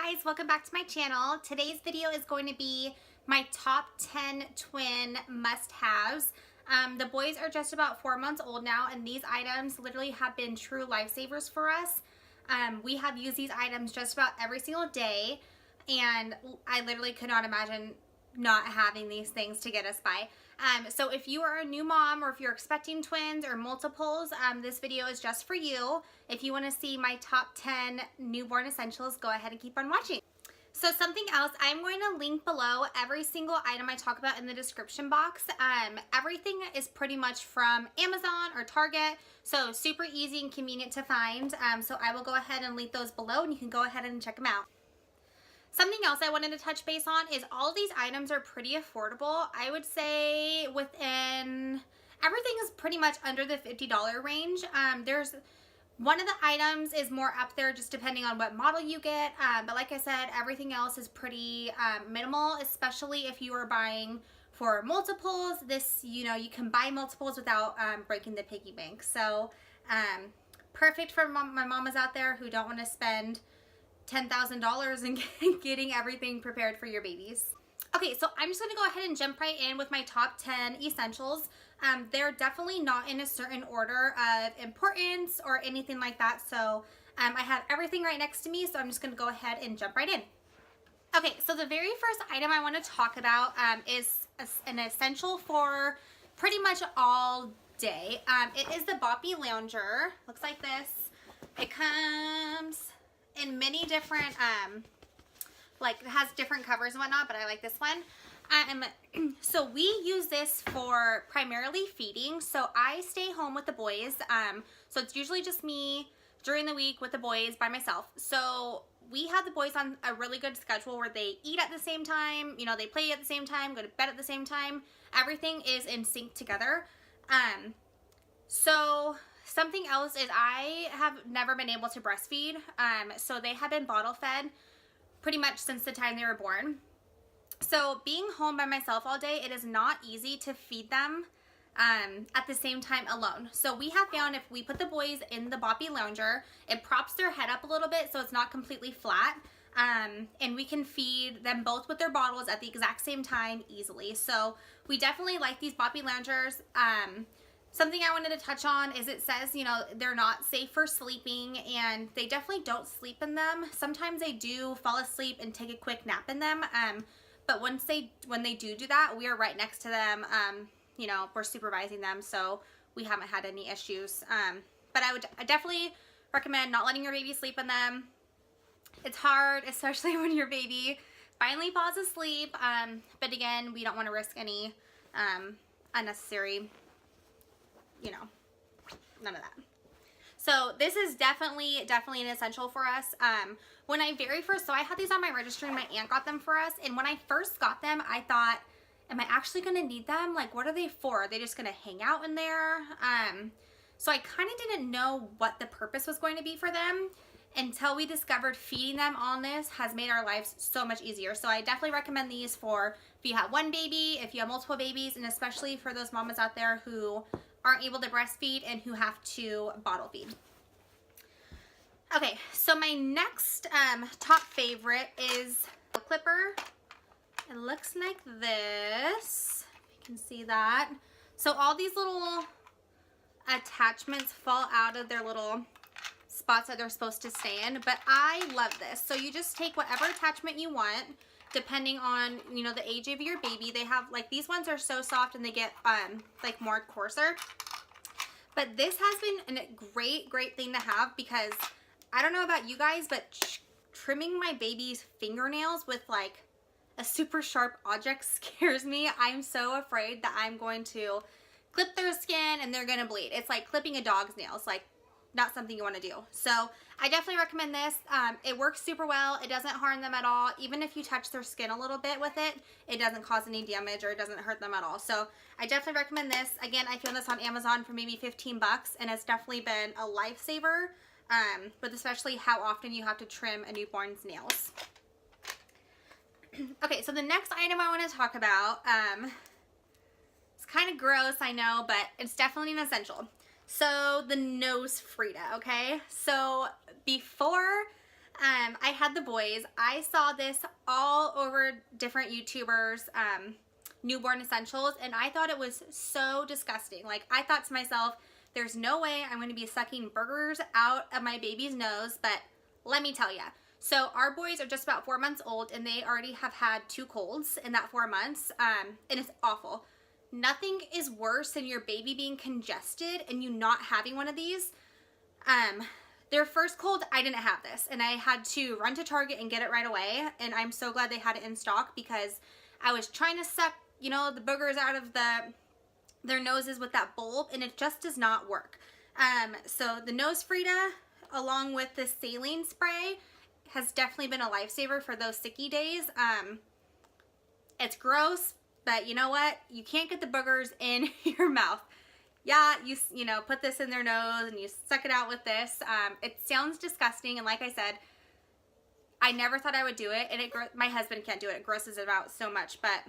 guys, welcome back to my channel. Today's video is going to be my top 10 twin must-haves. The boys are just about 4 months old now, and these items literally have been true lifesavers for us. We have used these items just about every single day, and I literally could not imagine not having these things to get us by. So if you are a new mom, or if you're expecting twins or multiples, this video is just for you. If you want to see my top 10 newborn essentials, go ahead and keep on watching. So something else, I'm going to link below every single item I talk about in the description box. Everything is pretty much from Amazon or Target, so super easy and convenient to find. So I will go ahead and link those below, and you can go ahead and check them out. Something else I wanted to touch base on is all these items are pretty affordable. I would say everything is pretty much under the $50 range. There's one of the items is more up there just depending on what model you get. But like I said, everything else is pretty minimal, especially if you are buying for multiples. This, you can buy multiples without breaking the piggy bank. So perfect for my mamas out there who don't want to spend $10,000 in getting everything prepared for your babies. Okay, so I'm just going to go ahead and jump right in with my top 10 essentials. They're definitely not in a certain order of importance or anything like that. So I have everything right next to me, so I'm just going to go ahead and jump right in. Okay, so the very first item I want to talk about is an essential for pretty much all day. It is the Boppy Lounger. Looks like this. It comes in many different, it has different covers and whatnot, but I like this one. So we use this for primarily feeding. So I stay home with the boys. So it's usually just me during the week with the boys by myself. So we have the boys on a really good schedule where they eat at the same time, they play at the same time, go to bed at the same time. Everything is in sync together. So something else is I have never been able to breastfeed. So they have been bottle fed pretty much since the time they were born. So being home by myself all day, it is not easy to feed them at the same time alone. So we have found if we put the boys in the Boppy Lounger, it props their head up a little bit so it's not completely flat. And we can feed them both with their bottles at the exact same time easily. So we definitely like these Boppy Loungers. Something I wanted to touch on is it says, they're not safe for sleeping, and they definitely don't sleep in them. Sometimes they do fall asleep and take a quick nap in them. But when they do that, we are right next to them. We're supervising them, so we haven't had any issues. But I definitely recommend not letting your baby sleep in them. It's hard, especially when your baby finally falls asleep. But again, we don't want to risk any unnecessary, none of that. So this is definitely an essential for us. When I so I had these on my registry, and my aunt got them for us. And when I first got them, I thought, am I actually going to need them? Like, what are they for? Are they just going to hang out in there? So I kind of didn't know what the purpose was going to be for them until we discovered feeding them on this has made our lives so much easier. So I definitely recommend these for if you have one baby, if you have multiple babies, and especially for those mamas out there who aren't able to breastfeed and who have to bottle feed. Okay, so my next top favorite is the clipper. It looks like this. You can see that. So all these little attachments fall out of their little spots that they're supposed to stay in, but I love this. So you just take whatever attachment you want, depending on, the age of your baby. They have, these ones are so soft and they get, more coarser. But this has been a great thing to have, because I don't know about you guys, but trimming my baby's fingernails with, a super sharp object scares me. I'm so afraid that I'm going to clip their skin and they're going to bleed. It's like clipping a dog's nails. Not something you want to do. So I definitely recommend this. It works super well. It doesn't harm them at all. Even if you touch their skin a little bit with it, it doesn't cause any damage or it doesn't hurt them at all. So I definitely recommend this. Again, I found this on Amazon for maybe 15 bucks, and it's definitely been a lifesaver, with especially how often you have to trim a newborn's nails. Okay, so the next item I want to talk about, it's kind of gross, I know, but it's definitely an essential. So the nose Frida, okay? So before I had the boys. I saw this all over different YouTubers, newborn essentials, and I thought it was so disgusting. Like, I thought to myself, there's no way I'm going to be sucking burgers out of my baby's nose, but let me tell you. So our boys are just about 4 months old, and they already have had 2 colds in that 4 months, and it's awful. Nothing is worse than your baby being congested and you not having one of these. Their first cold, I didn't have this, and I had to run to Target and get it right away, and I'm so glad they had it in stock because I was trying to suck, you know, the boogers out of their noses with that bulb, and it just does not work. So the Nose Frida, along with the saline spray, has definitely been a lifesaver for those sicky days. It's gross, but you know what? You can't get the boogers in your mouth. Yeah, you know, put this in their nose and you suck it out with this. It sounds disgusting, and like I said, I never thought I would do it, and my husband can't do it. It grosses him out so much, but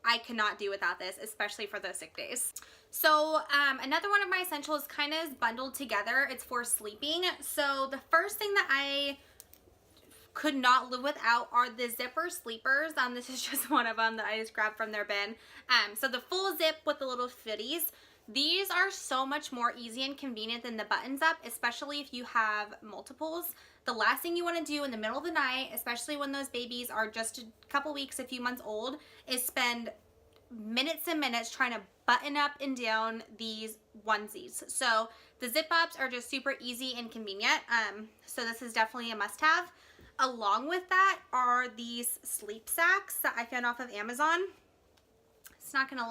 I cannot do without this, especially for those sick days. So another one of my essentials kind of is bundled together. It's for sleeping. So the first thing that I could not live without are the zipper sleepers. This is just one of them that I just grabbed from their bin. So the full zip with the little fitties. These are so much more easy and convenient than the buttons up, especially if you have multiples. The last thing you want to do in the middle of the night, especially when those babies are just a couple weeks, a few months old, is spend minutes and minutes trying to button up and down these onesies. So the zip ups are just super easy and convenient. So this is definitely a must-have. Along with that are these sleep sacks that I found off of Amazon. It's not gonna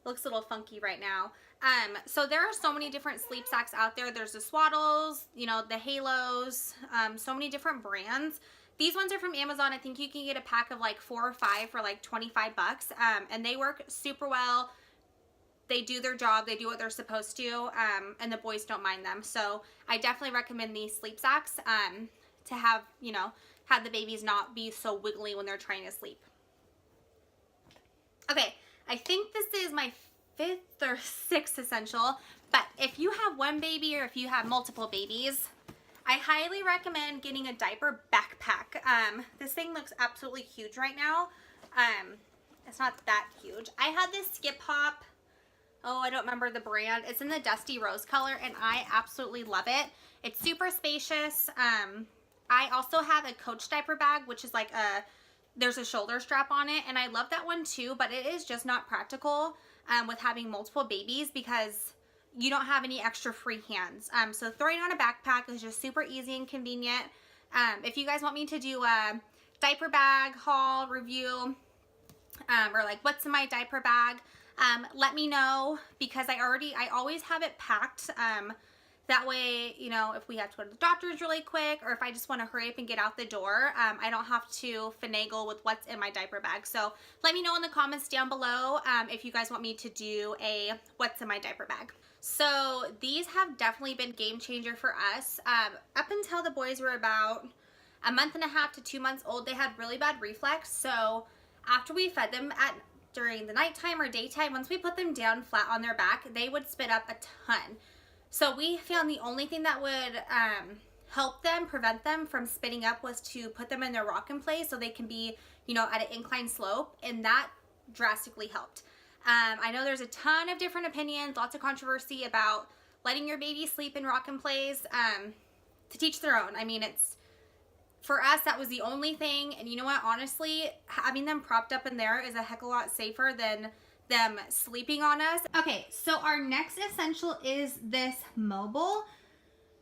looks a little funky right now. So there are so many different sleep sacks out there. There's the Swaddles, you know, the Halos, so many different brands. These ones are from Amazon. I think you can get a pack of like 4 or 5 for like 25 bucks. And they work super well. They do their job. They do what they're supposed to. And the boys don't mind them. So I definitely recommend these sleep sacks to have, you know, have the babies not be so wiggly when they're trying to sleep. Okay. I think this is my 5th or 6th essential, but if you have one baby or if you have multiple babies, I highly recommend getting a diaper backpack. This thing looks absolutely huge right now. It's not that huge. I had this Skip Hop. Oh, I don't remember the brand. It's in the dusty rose color, and I absolutely love it. It's super spacious. I also have a Coach diaper bag, which is like there's a shoulder strap on it, and I love that one too, but it is just not practical with having multiple babies because you don't have any extra free hands. So throwing on a backpack is just super easy and convenient. If you guys want me to do a diaper bag haul review or like what's in my diaper bag, let me know because I always have it packed. That way, you know, if we have to go to the doctor's really quick or if I just want to hurry up and get out the door, I don't have to finagle with what's in my diaper bag. So let me know in the comments down below if you guys want me to do a what's in my diaper bag. So these have definitely been game changer for us. Up until the boys were about a month and a half to 2 months old, they had really bad reflux. So after we fed them during the nighttime or daytime, once we put them down flat on their back, they would spit up a ton. So we found the only thing that would help them, prevent them from spitting up was to put them in their rock-in place so they can be, you know, at an inclined slope, and that drastically helped. I know there's a ton of different opinions, lots of controversy about letting your baby sleep in rock-in place, to teach their own. I mean, for us, that was the only thing, and you know what, honestly, having them propped up in there is a heck of a lot safer than them sleeping on us. Okay, so our next essential is this mobile.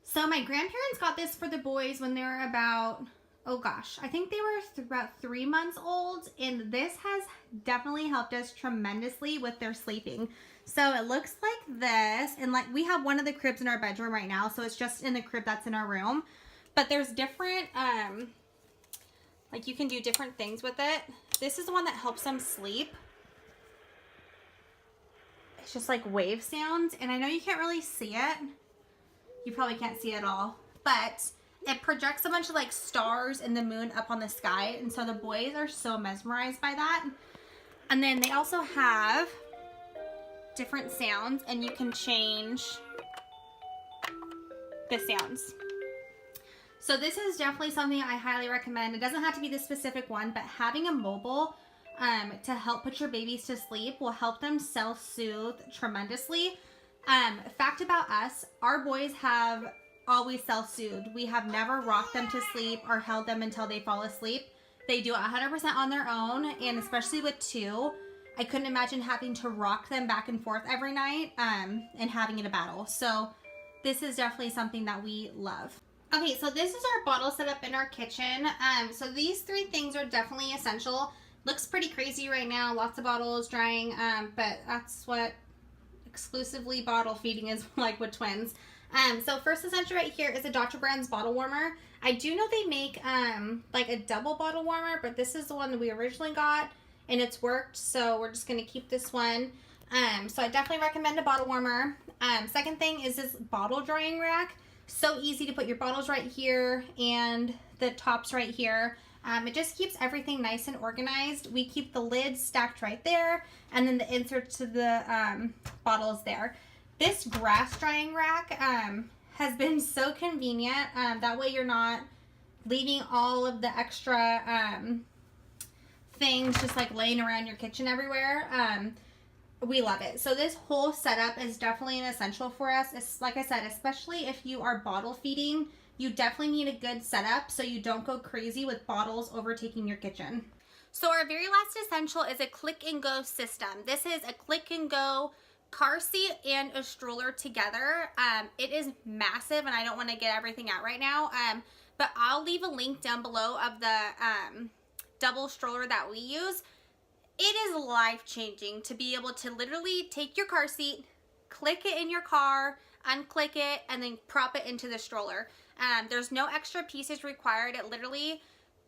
So my grandparents got this for the boys when they were about, oh gosh, I think they were about 3 months old, and this has definitely helped us tremendously with their sleeping. So it looks like this, and like we have one of the cribs in our bedroom right now, so it's just in the crib that's in our room. But there's different, like you can do different things with it. This is the one that helps them sleep. It's just like wave sounds, and I know you can't really see it. You probably can't see it at all, but it projects a bunch of like stars and the moon up on the sky, and so the boys are so mesmerized by that. And then they also have different sounds, and you can change the sounds. So this is definitely something I highly recommend. It doesn't have to be the specific one, but having a mobile to help put your babies to sleep will help them self-soothe tremendously. Fact about us, our boys have always self-soothed. We have never rocked them to sleep or held them until they fall asleep. They do it 100% on their own, and especially with two, I couldn't imagine having to rock them back and forth every night and having it a battle. So this is definitely something that we love. Okay, so this is our bottle setup in our kitchen. So these three things are definitely essential. Looks pretty crazy right now, lots of bottles drying, but that's what exclusively bottle feeding is like with twins. So first essential right here is a Dr. Brown's bottle warmer. I do know they make like a double bottle warmer, but this is the one that we originally got and it's worked, so we're just gonna keep this one. So I definitely recommend a bottle warmer. Second thing is this bottle drying rack. So easy to put your bottles right here and the tops right here. It just keeps everything nice and organized. We keep the lids stacked right there and then the inserts to the bottles there. This grass drying rack has been so convenient. That way you're not leaving all of the extra things just like laying around your kitchen everywhere. We love it. So this whole setup is definitely an essential for us. It's, like I said, especially if you are bottle feeding, you definitely need a good setup so you don't go crazy with bottles overtaking your kitchen. So our very last essential is a click and go system. This is a click and go car seat and a stroller together. It is massive and I don't want to get everything out right now, but I'll leave a link down below of the double stroller that we use. It is life-changing to be able to literally take your car seat, click it in your car, unclick it, and then prop it into the stroller. There's no extra pieces required. It literally,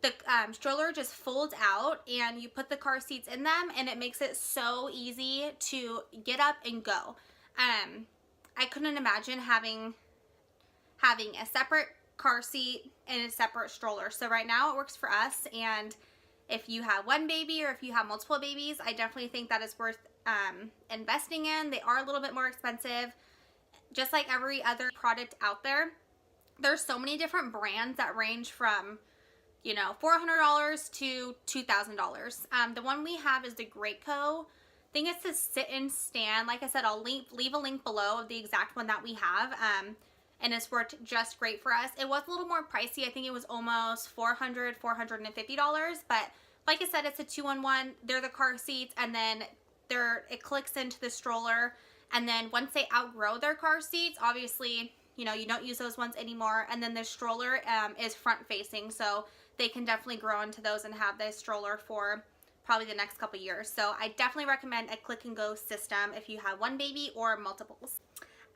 the stroller just folds out and you put the car seats in them and it makes it so easy to get up and go. I couldn't imagine having a separate car seat and a separate stroller. So right now it works for us, and if you have one baby or if you have multiple babies, I definitely think that is worth investing in. They are a little bit more expensive, just like every other product out there. There's so many different brands that range from, you know, $400 to $2,000. The one we have is the Graco. I think it's the sit and stand. Like I said, I'll leave a link below of the exact one that we have. And it's worked just great for us. It was a little more pricey. I think it was almost $450, but like I said, it's a 2-in-1. They're the car seats, and then it clicks into the stroller, and then once they outgrow their car seats, obviously, you know, you don't use those ones anymore, and then the stroller is front facing, so they can definitely grow into those and have this stroller for probably the next couple years. So I definitely recommend a click and go system if you have one baby or multiples.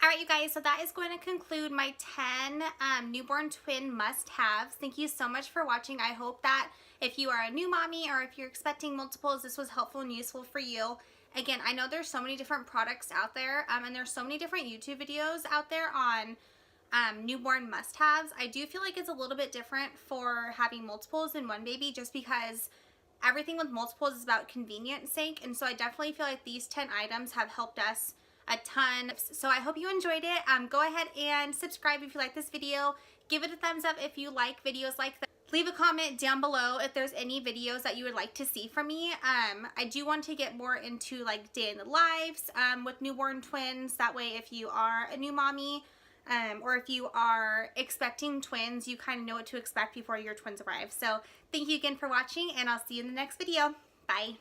Alright you guys, so that is going to conclude my 10 newborn twin must-haves. Thank you so much for watching. I hope that if you are a new mommy or if you're expecting multiples, this was helpful and useful for you. Again, I know there's so many different products out there, and there's so many different YouTube videos out there on newborn must-haves. I do feel like it's a little bit different for having multiples than one baby, just because everything with multiples is about convenience sake, and so I definitely feel like these 10 items have helped us a ton. So I hope you enjoyed it. Go ahead and subscribe if you like this video. Give it a thumbs up if you like videos like that. Leave a comment down below if there's any videos that you would like to see from me. I do want to get more into like day in the lives with newborn twins. That way if you are a new mommy or if you are expecting twins, you kind of know what to expect before your twins arrive. So thank you again for watching, and I'll see you in the next video. Bye.